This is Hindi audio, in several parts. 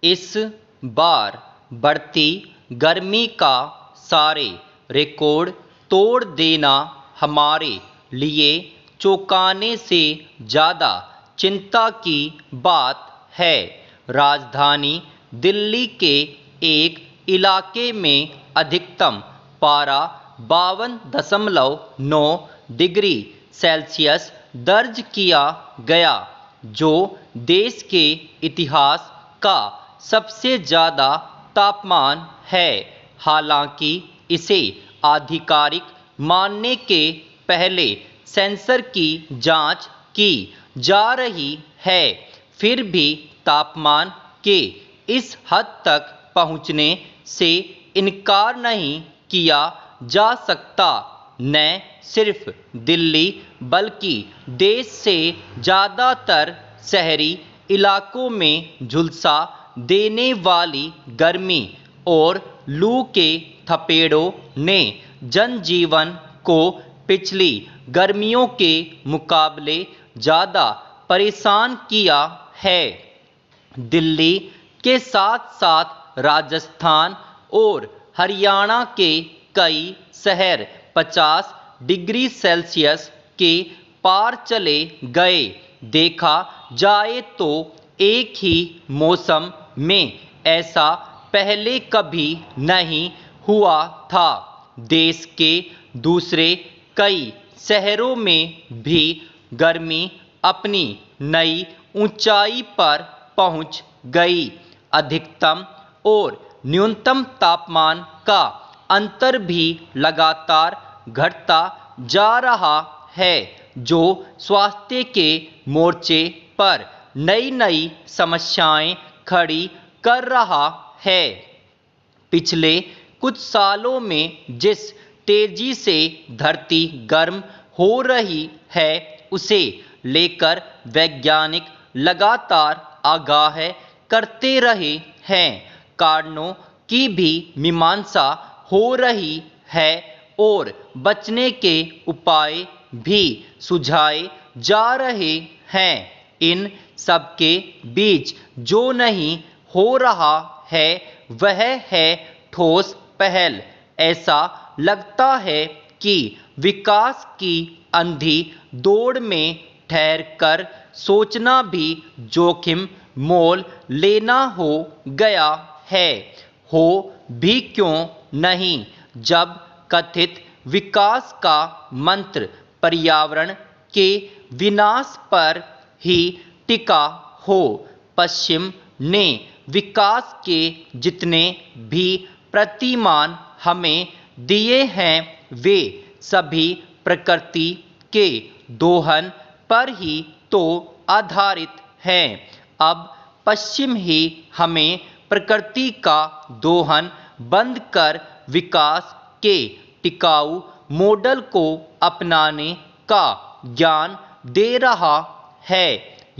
इस बार बढ़ती गर्मी का सारे रिकॉर्ड तोड़ देना हमारे लिए चौंकाने से ज़्यादा चिंता की बात है। राजधानी दिल्ली के एक इलाके में अधिकतम पारा 52.9 डिग्री सेल्सियस दर्ज किया गया, जो देश के इतिहास का सबसे ज़्यादा तापमान है। हालांकि इसे आधिकारिक मानने के पहले सेंसर की जांच की जा रही है, फिर भी तापमान के इस हद तक पहुंचने से इनकार नहीं किया जा सकता। न सिर्फ दिल्ली बल्कि देश से ज़्यादातर शहरी इलाकों में झुलसा देने वाली गर्मी और लू के थपेड़ों ने जनजीवन को पिछली गर्मियों के मुकाबले ज़्यादा परेशान किया है। दिल्ली के साथ साथ राजस्थान और हरियाणा के कई शहर 50 डिग्री सेल्सियस के पार चले गए। देखा जाए तो एक ही मौसम में ऐसा पहले कभी नहीं हुआ था। देश के दूसरे कई शहरों में भी गर्मी अपनी नई ऊंचाई पर पहुंच गई। अधिकतम और न्यूनतम तापमान का अंतर भी लगातार घटता जा रहा है, जो स्वास्थ्य के मोर्चे पर नई नई समस्याएं खड़ी कर रहा है। पिछले कुछ सालों में जिस तेजी से धरती गर्म हो रही है, उसे लेकर वैज्ञानिक लगातार आगाह करते रहे हैं। कारणों की भी मीमांसा हो रही है और बचने के उपाय भी सुझाए जा रहे हैं। इन सबके बीच जो नहीं हो रहा है वह है ठोस पहल। ऐसा लगता है कि विकास की अंधी दौड़ में ठहर कर सोचना भी जोखिम मोल लेना हो गया है। हो भी क्यों नहीं, जब कथित विकास का मंत्र पर्यावरण के विनाश पर ही टिका हो। पश्चिम ने विकास के जितने भी प्रतिमान हमें दिए हैं, वे सभी प्रकृति के दोहन पर ही तो आधारित हैं। अब पश्चिम ही हमें प्रकृति का दोहन बंद कर विकास के टिकाऊ मॉडल को अपनाने का ज्ञान दे रहा है।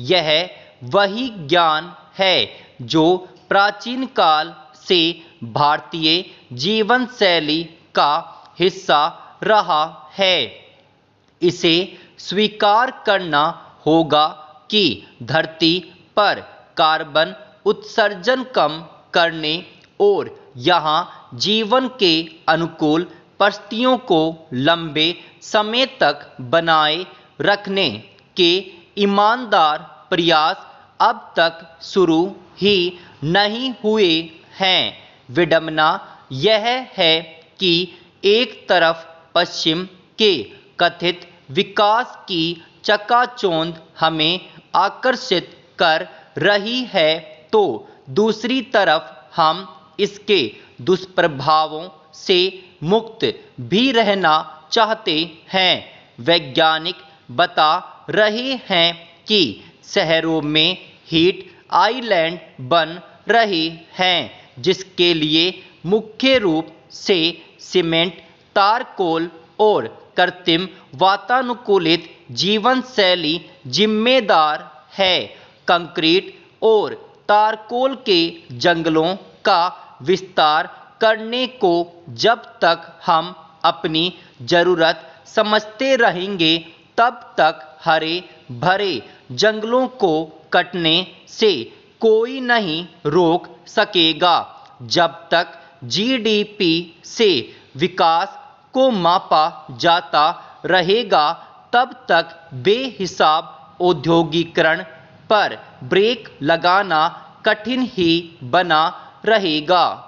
यह वही ज्ञान है जो प्राचीन काल से भारतीय जीवन शैली का हिस्सा रहा है। इसे स्वीकार करना होगा कि धरती पर कार्बन उत्सर्जन कम करने और यहाँ जीवन के अनुकूल परिस्थितियों को लंबे समय तक बनाए रखने के ईमानदार प्रयास अब तक शुरू ही नहीं हुए हैं। विडंबना यह है कि एक तरफ पश्चिम के कथित विकास की चकाचौंध हमें आकर्षित कर रही है, तो दूसरी तरफ हम इसके दुष्प्रभावों से मुक्त भी रहना चाहते हैं। वैज्ञानिक बता रहे हैं कि शहरों में हीट आइलैंड बन रहे हैं, जिसके लिए मुख्य रूप से सीमेंट, तारकोल और कृत्रिम वातानुकूलित जीवन शैली जिम्मेदार है। कंक्रीट और तारकोल के जंगलों का विस्तार करने को जब तक हम अपनी जरूरत समझते रहेंगे, तब तक हरे भरे जंगलों को कटने से कोई नहीं रोक सकेगा। जब तक जीडीपी से विकास को मापा जाता रहेगा तब तक बेहिसाब औद्योगिकरण पर ब्रेक लगाना कठिन ही बना रहेगा।